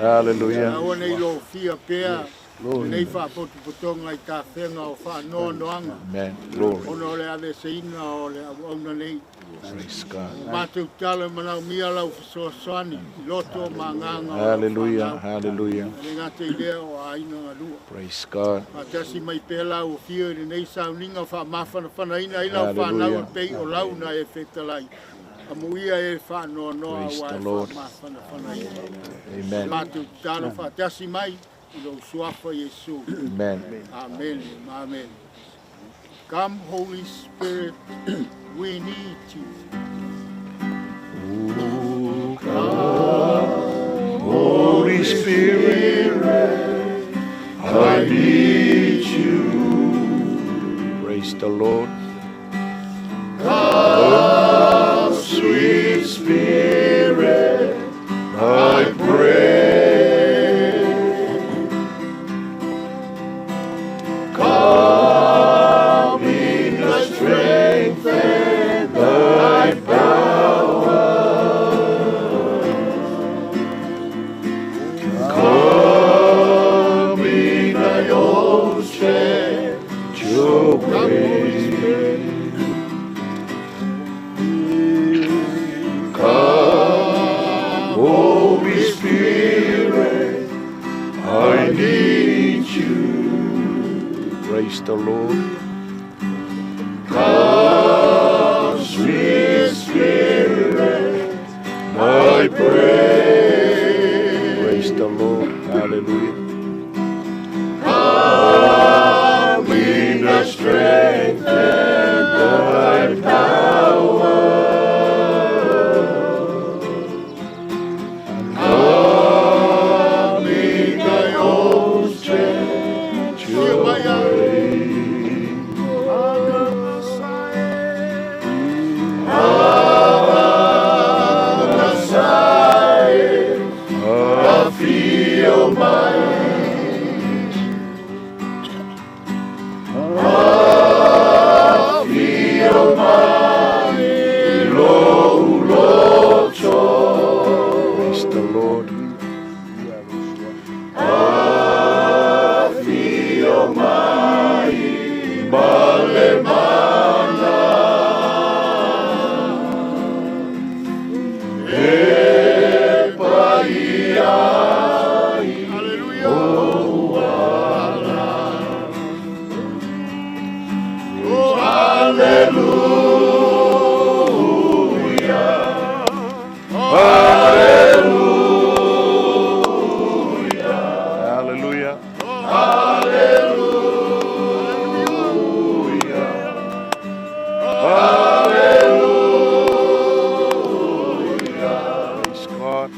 Hallelujah. Nei fa potonga I ka whenga o wha noanoanga. Amen. Glory. Ono le ale se ina o le auna nei. Praise God. Mātou tala manau mia lau whasoasani. Loto manganga. Hallelujah. Hallelujah. Le ngate I lea o aina ngā lua. Praise God. Matasi mai pēla o fia ni nei sauninga wha mawhana whanaina ina o whanau pei o launa e whetalai. Amuia e whanoa noa wa e mawhana whanaina. Amen. Mātou tala whatasi mai. Amen. Amen. Amen. Come, Holy Spirit, we need you. Ooh, come, Holy Spirit, I need you. Praise the Lord. Come, sweet Spirit, I pray. Come in the strength and thy power. Come in thy own strength, your way. Come, Holy Spirit, I need you. Praise the Lord. Come, sweet Spirit, I pray. Praise the Lord. Hallelujah. Come in the strength and thy power. Come in thy own strength, your way. I feel my low, low joy. Praise the Lord. I feel my malemana. Hallelujah. Praise God.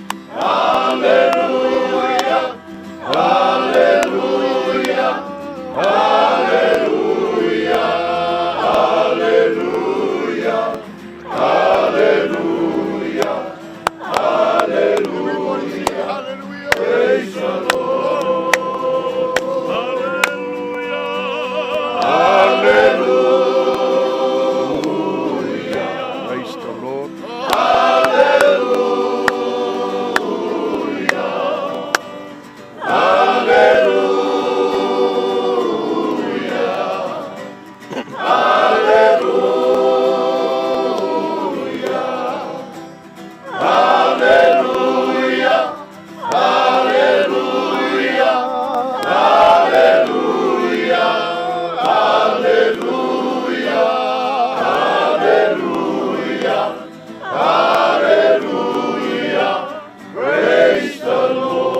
Praise the Lord.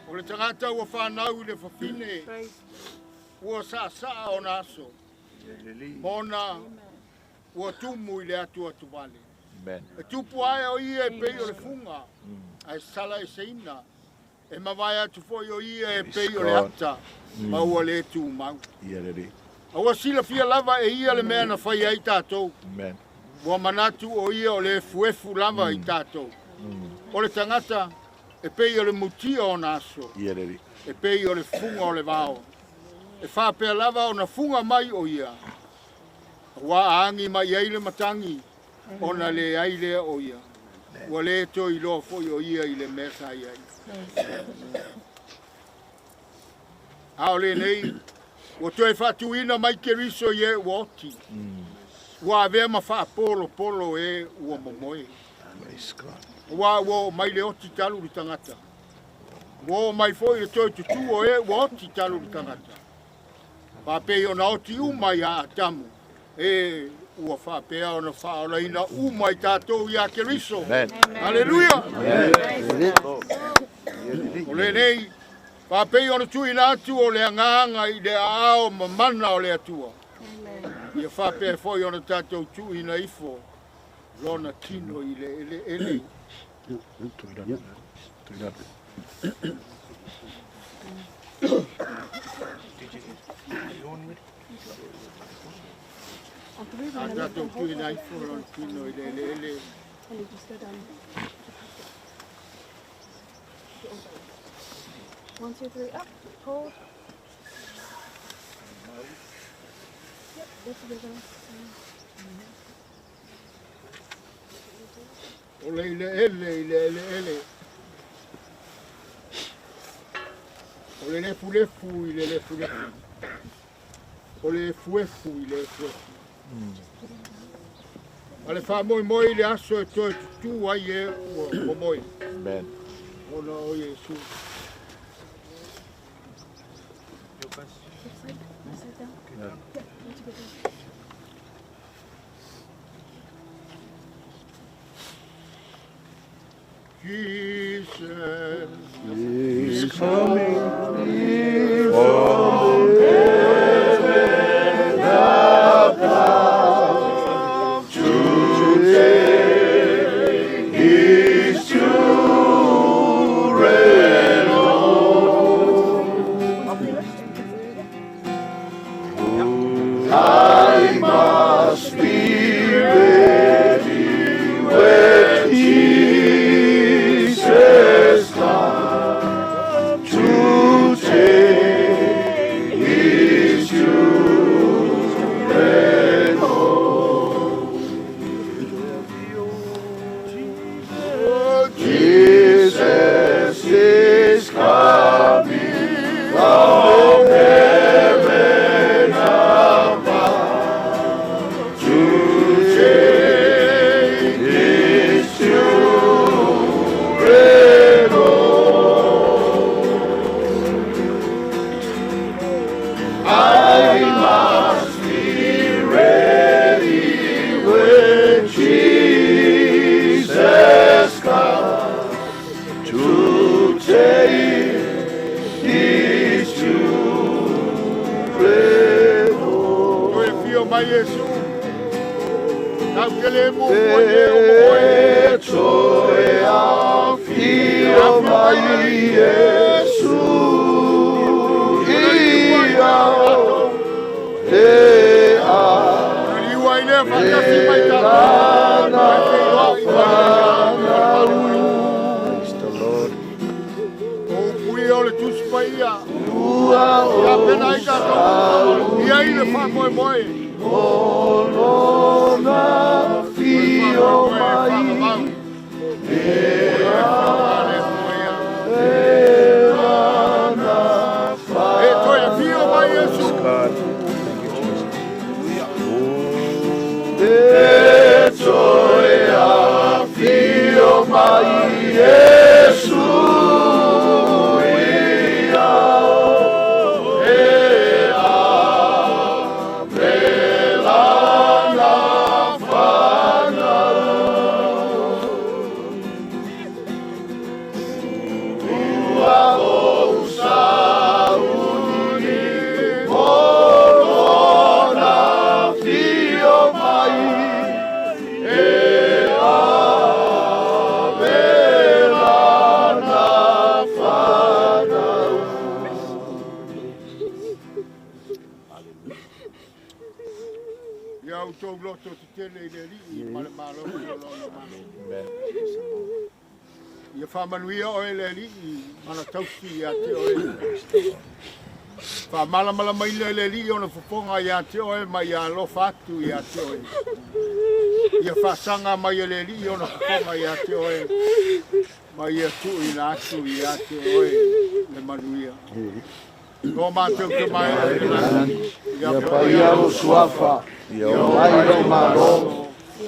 O le tangata ua whanau le whawhine, ua saa o naso. Mona, ua tumu I le atu atu vale. E tupu aia o ia e pei o le funga, ai sala e seina, e mawai atu foi o ia e pei o le ata, ma ua le tu mau. Ua sila fia lava e ia le mea na whai ai tātou. Ua manatu o ia o le fuefu lava I tātou. O le tangata, e pei o le mutia o naso, e pei o le funga o le vao. E whapea lava o na funga mai o ia. Ua aangi mai ai le matangi, o na le aile o ia. Ua le to I loa foi o ia I le mesa I ai. Ao le nei, ua toe whatuina mai ke riso I e ua oti. Ua avea ma wha polo e ua momoe. Ua mai le oti talu li tangata. Ua mai foi le toi tutu o e ua oti talu li tangata. Whapea o na oti umai a atamu. E ua whapea o na whaolaina umai tātou I a keriso. Hallelujah! O le nei, whapea o na tui na atu o le anganga I le ao mamana o le atua. Ia whapea foi o na tātou tui na ifo. Lona kino I le ele. Anda tu kina I folo kino ele. 1, 2, 3, up, hold. Yep, that's a good one. Ele. Ole le fulefu, le fulefu. Ole fuefu, le fuefu. Ale fa moi le aso e toi tu ai e o moi. Amen. Ona o Yesu. Sit down. Yeah. Yeah, that's a good one. Jesus He's coming from Manuia o ele li mana tausi ya te o fa mala mai le li ona fofonga ya te o mai ya lo fatu ya te o ia fa sanga mai le li ona fofonga ya te o mai ya tu ina tu ya te o le manuia no ma te ke mai ya paia lo suafa ya mai lo malo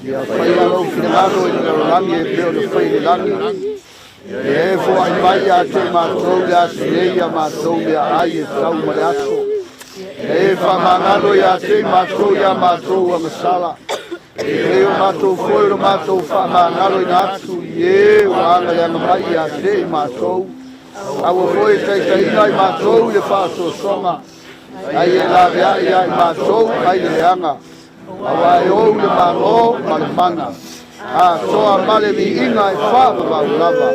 ya paia lo finalo e lo rangi e peo lo fai langi e fo ai mai a te matou ya te ya matou ya ai e tau mai aso e fa manalo ya te matou ya matou a masala e o matou foi o matou fa manalo na atu e o ala ya mai ya te matou a o foi te ai matou e fa so soma ai e la ya matou ai le anga awa e o le malo malmanga a toa male mi inga e wha wa lava.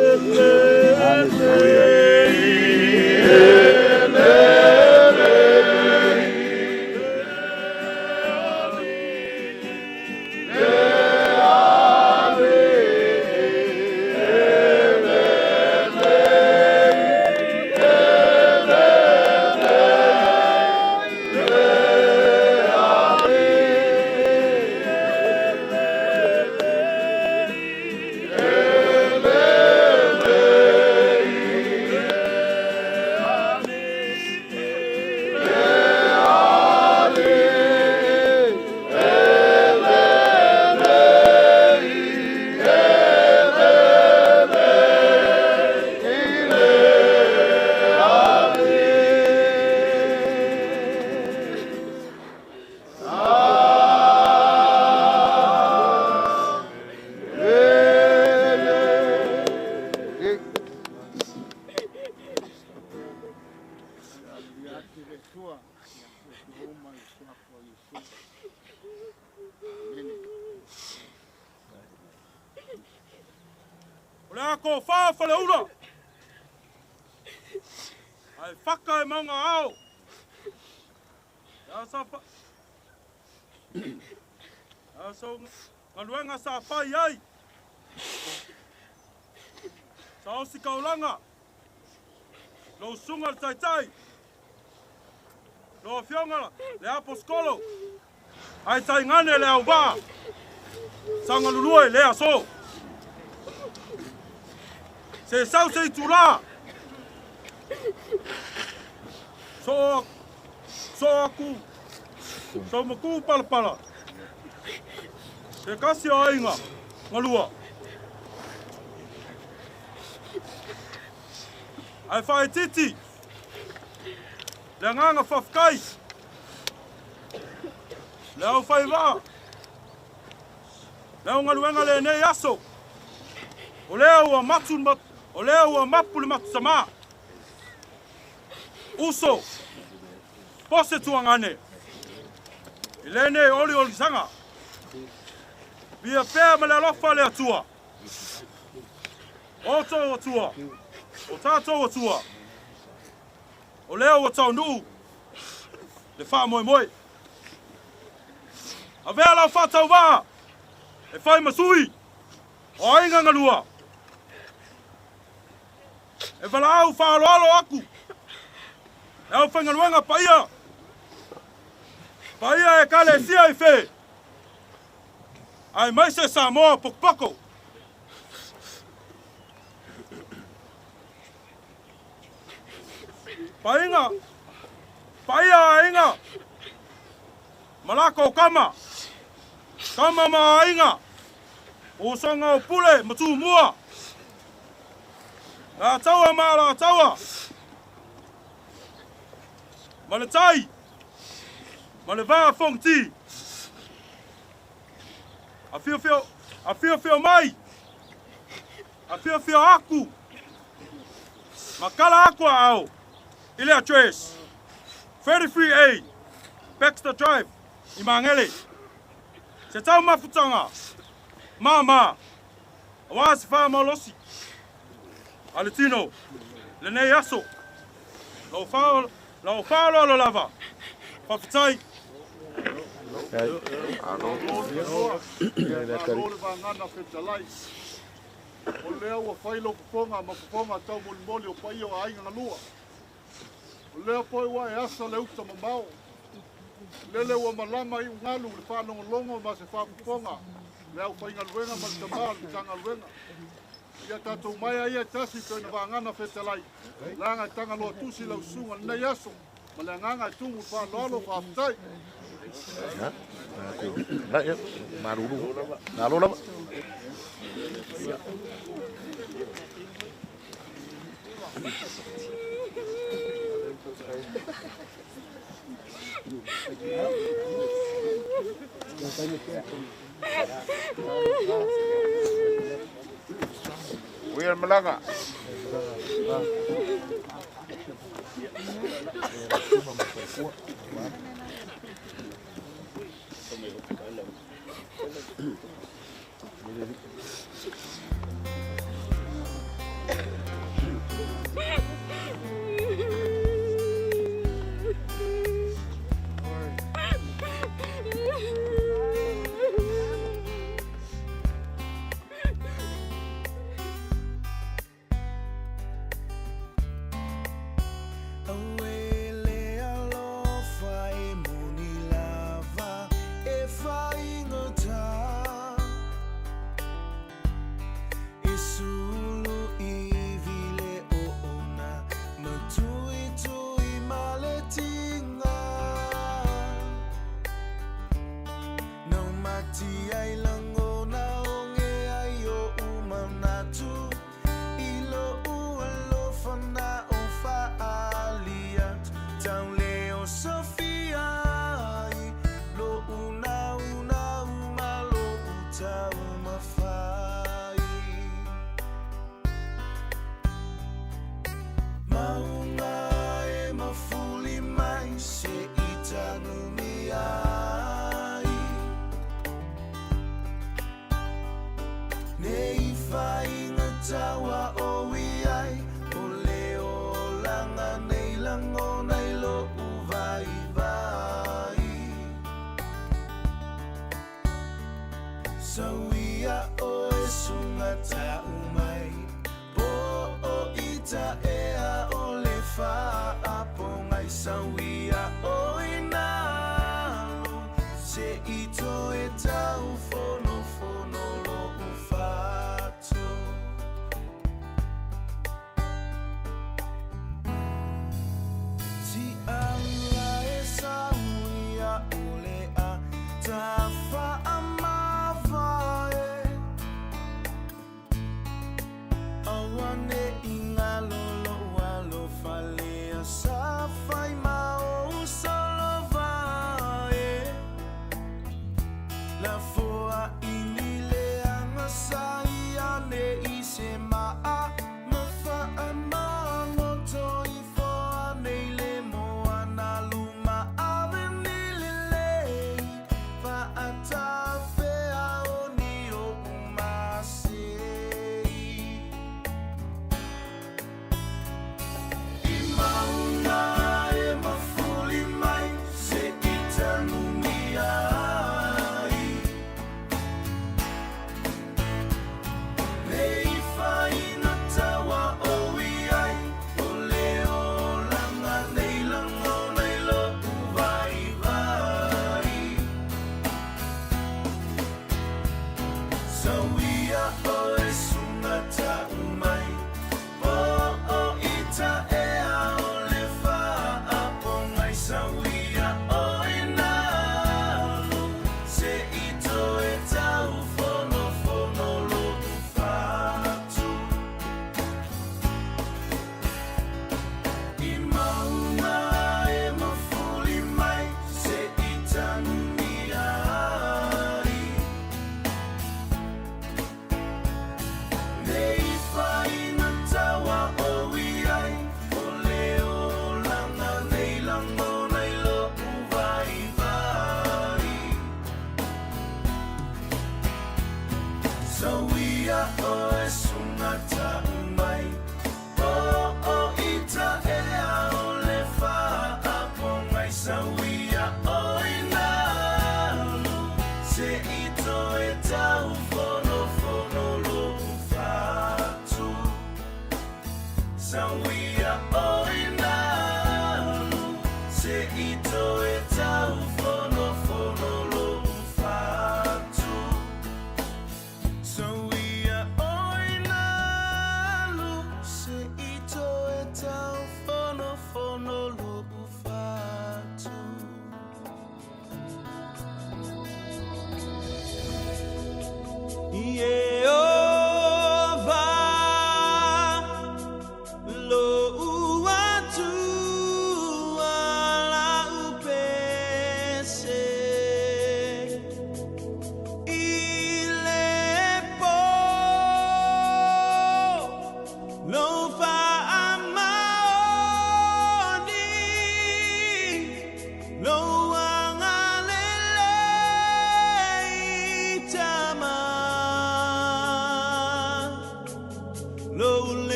ko fa fa le ula. Ai whaka e maunga ao. Ia sa fa... Ia sa ngaluenga sa pai ai. Sa osi kaulanga. Lo sunga le taitai. Lo fionga le aposkolo. Ai tai ngane le au ba. Sanga lulue le aso. Se sau se tula. So aku. So maku pala. Se kasi ainga. Ngalua. Ai whae titi. Le nganga whafkai. Le au whae waa. Le au ngaluenga le nei aso. O lea ua matu o lea ua mapu le matu sama. Uso. Pose tuangane. I le nei oli sanga. Bia pēr ma le alofa le atua. Oto atua. O tātou atua. O leo o tau nuu. Le wha moe. A vea lau whatau waa. E whai masui. O ainga ngalua. E wala au whaaloalo aku. E au whangaluenga paia. Paia e kale sia i whe. Ai maise sa moa pokpoko. Paia inga. Malako kama. Kama ma inga. O songa o pule matu mua. La taua ma la taua. Male tai. Male va fongti. A fio mai. A fio aku. Makala aku au. Ile a trace. 33A. Baxter Drive. Imangele. Se tau mafutanga. Mama. Awasi fa malosi. Aletino. Lene yaso. Lau falo alo lava. Fafitai. O lea ua whailo kuponga, ma kuponga tau moli o pai o ainga ngalua. O lea poi wa e asa le uta mamao. Lele ua malama i ungalu, le whanongo longo ma se whakuponga. Lea u whainga luenga ma le tamaa, le tanga luenga. Ia tatou mai ai e tasi koe na wangana whetelai. Langa i tanga loa tusi lau sunga nei aso. Ma le nganga i tungu whanolo whaafitai. Malolo. Wia malanga. Awele alofa Sawia oinalo se ito eta ufono fono lo ufato si ala sawia ole a tafa amavae awane ingalolo walo fale safai mau solo vai la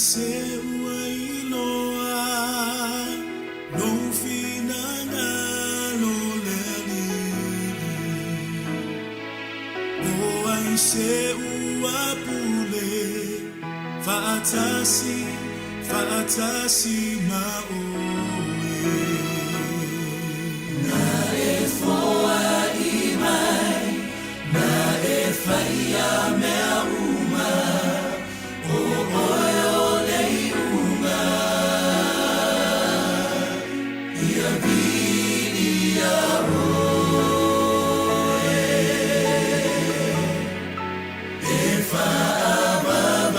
se uailoa no finanga lo leliri o ai se uapule faatasi maoe na e foa i mai na e faia mea uma o oeo lei unga ia vini ia oe e faababau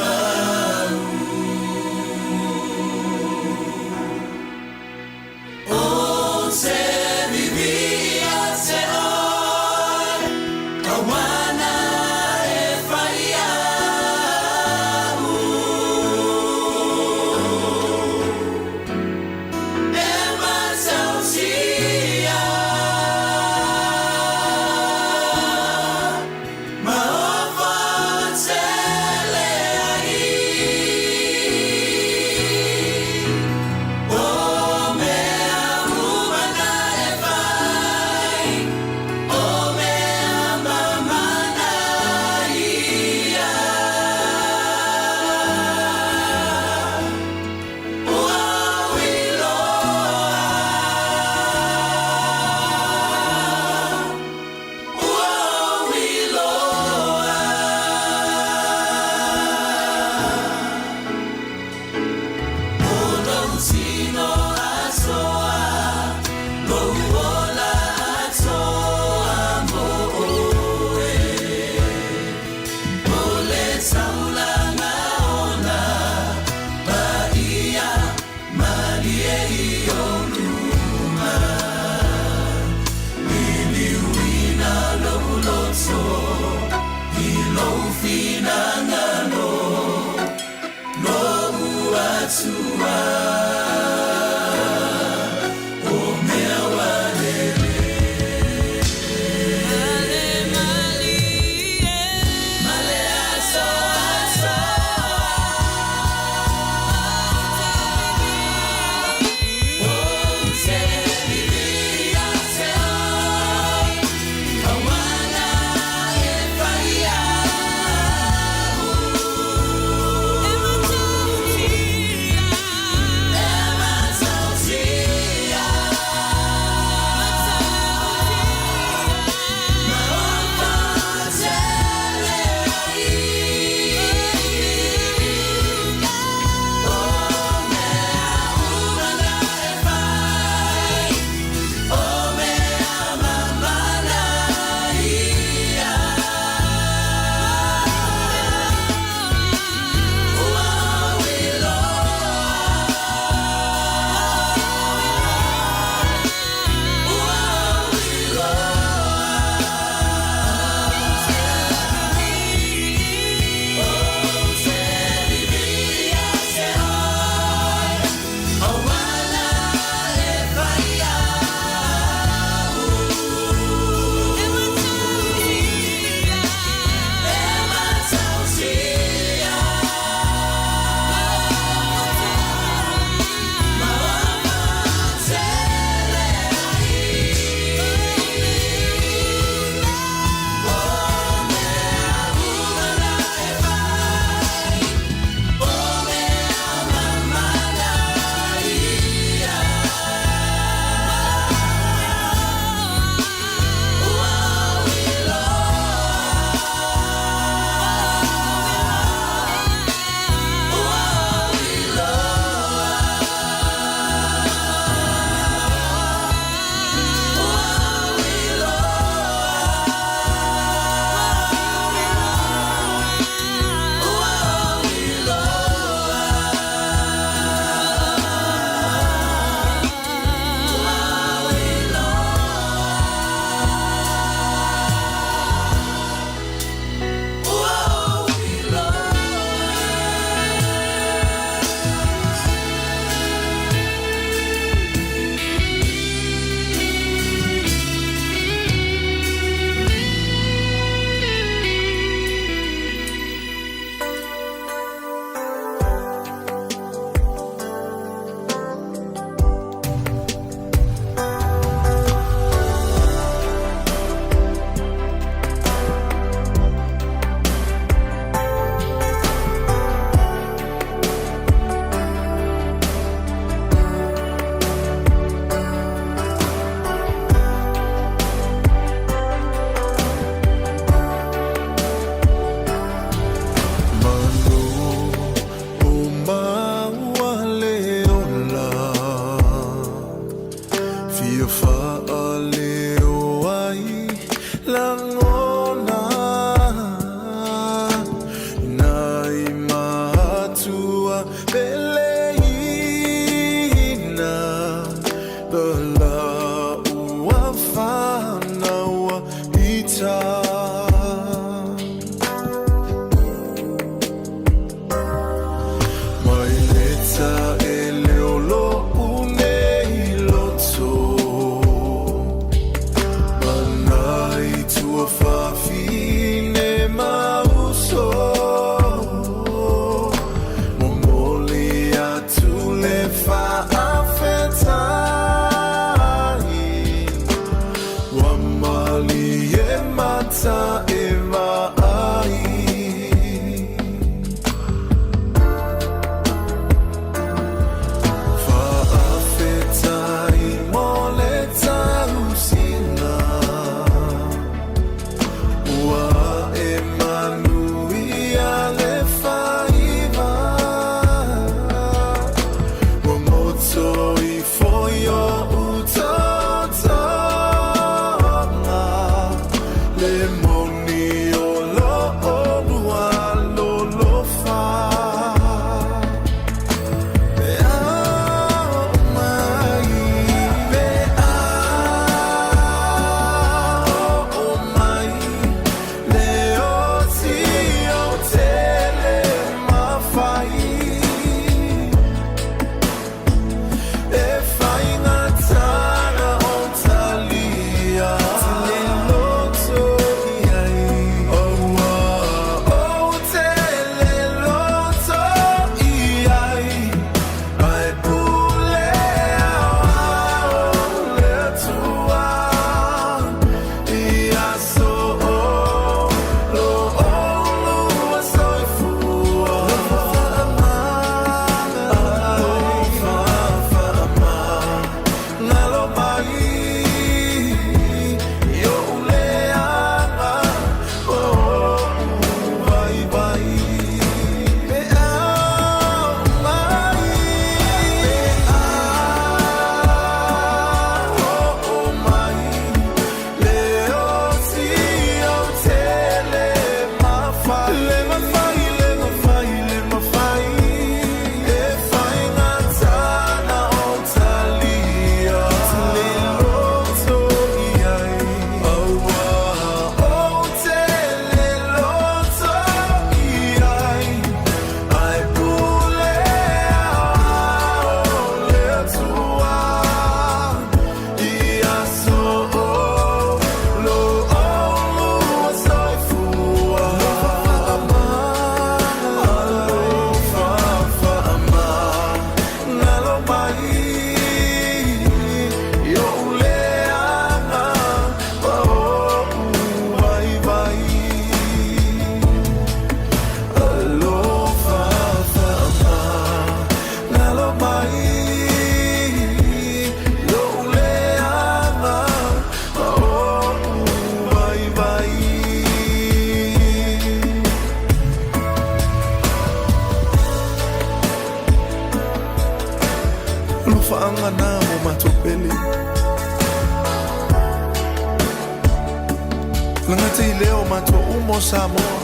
Langata I leo matua umo Samoa.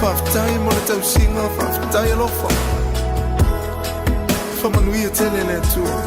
Whaftai mo le tausinga, whaftai alofa. Whamanuia tele le tua.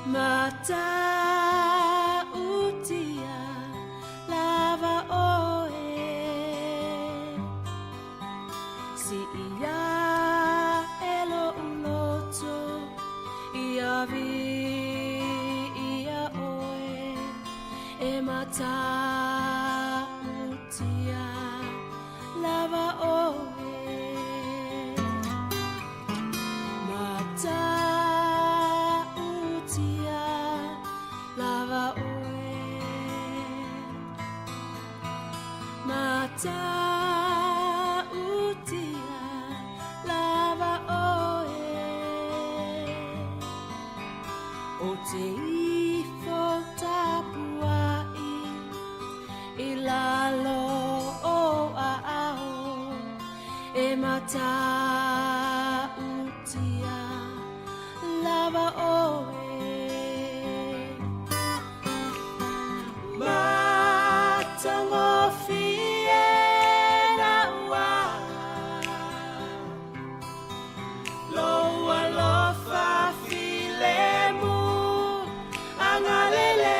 Mata utia la mata utia lava oe mata utia lava oe mata utia lava oe o te ifo tapuai I lalo o a ao e mata utia lava oe matango fiena ua loa lofa filemu angalele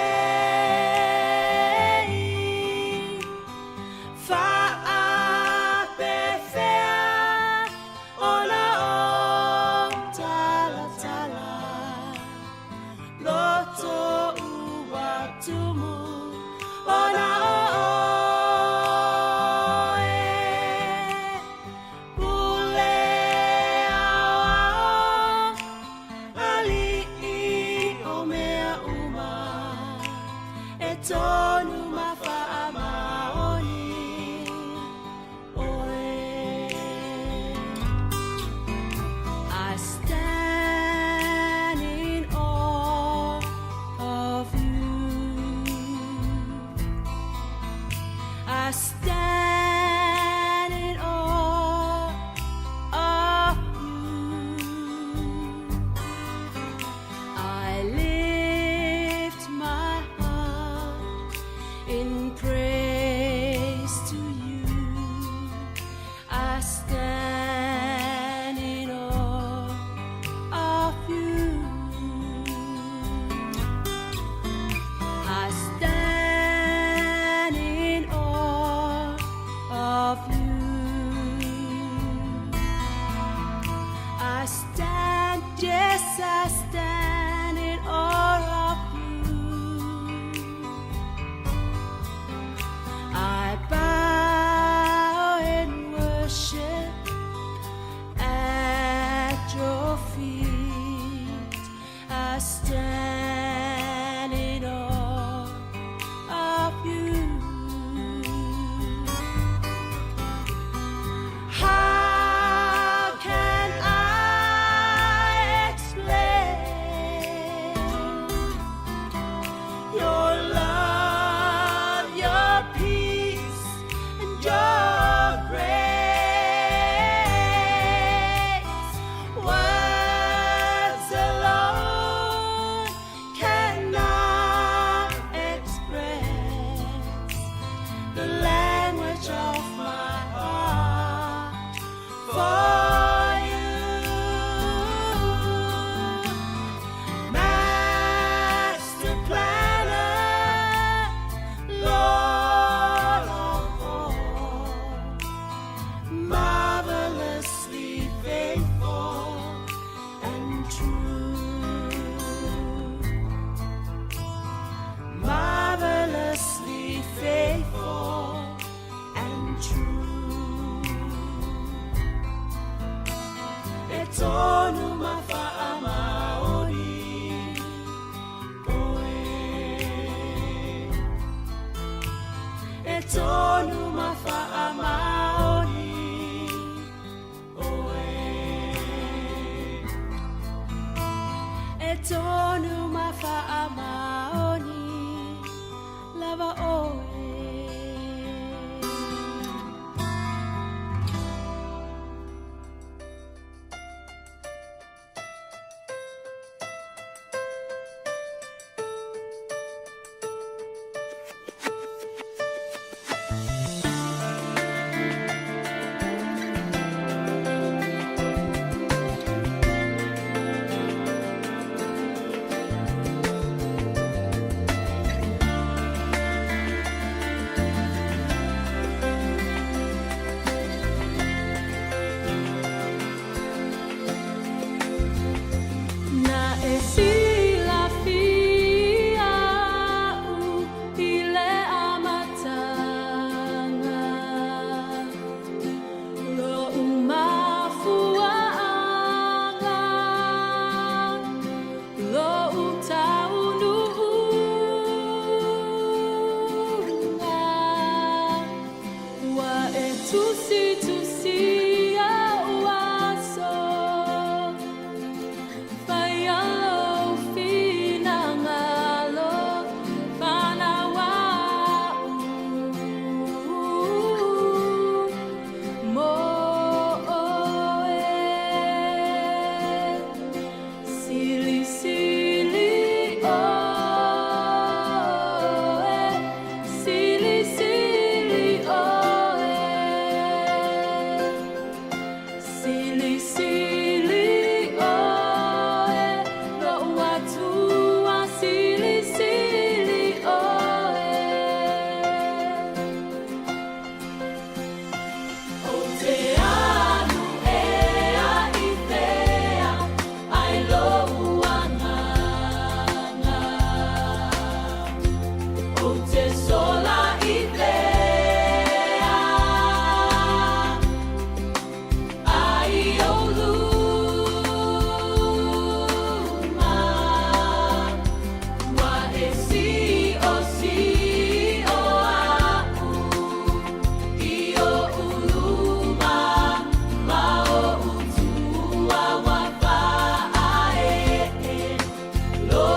Lo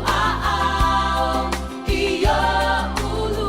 a ao, iyo ulu.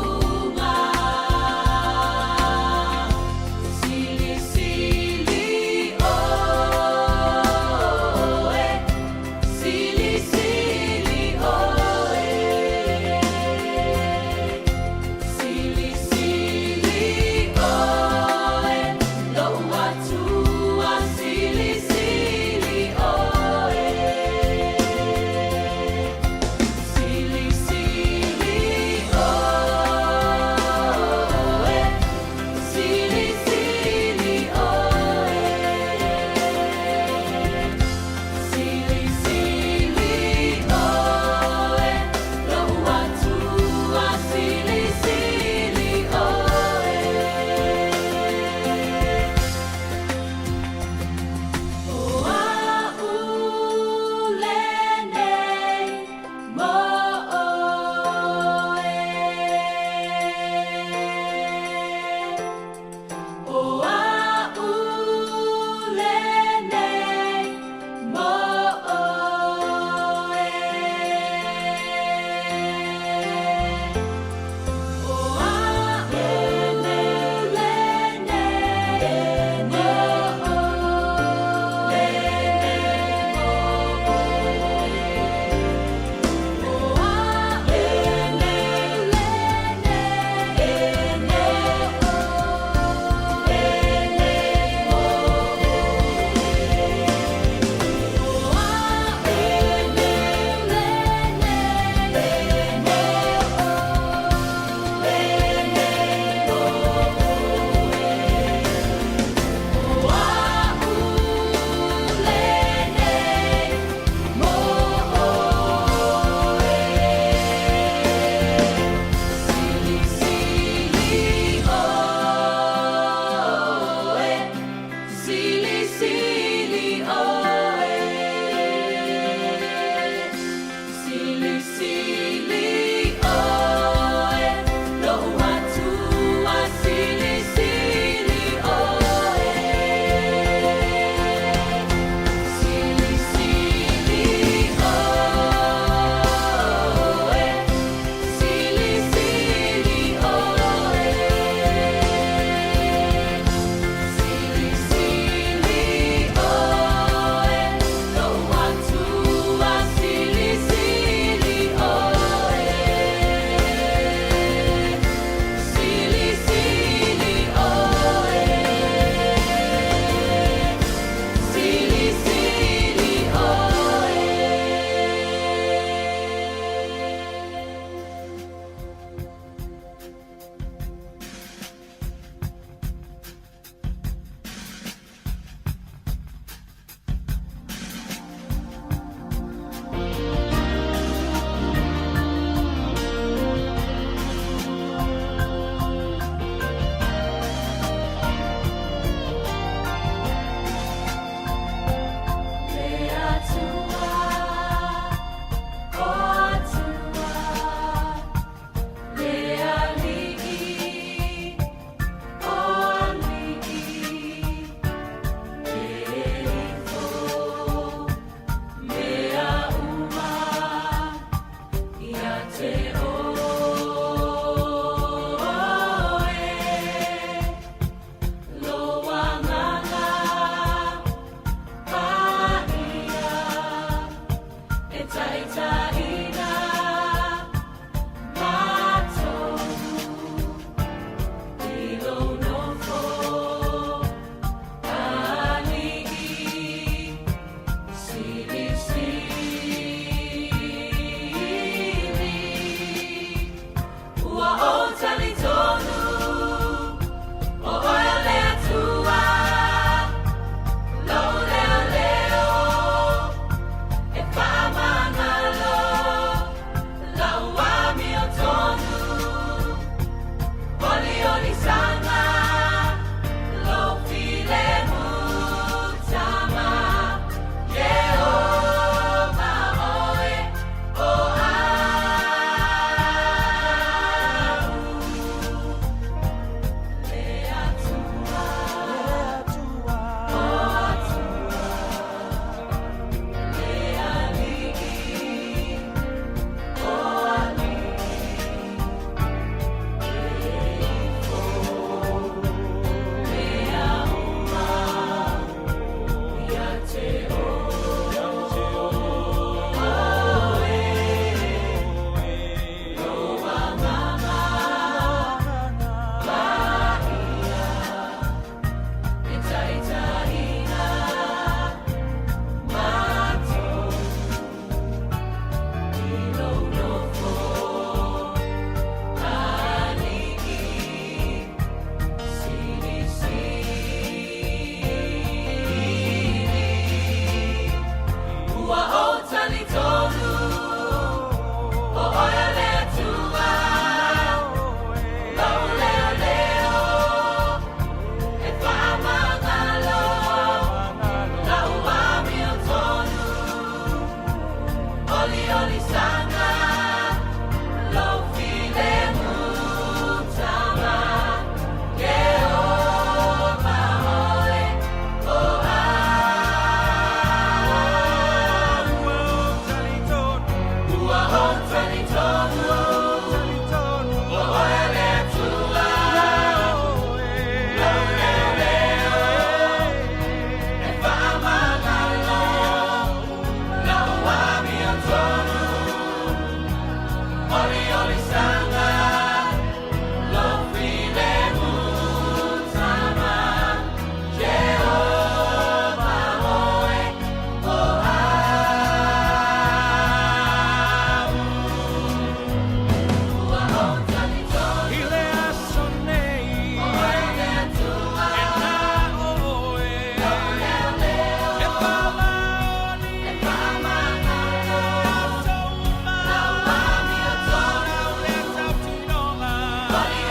Maria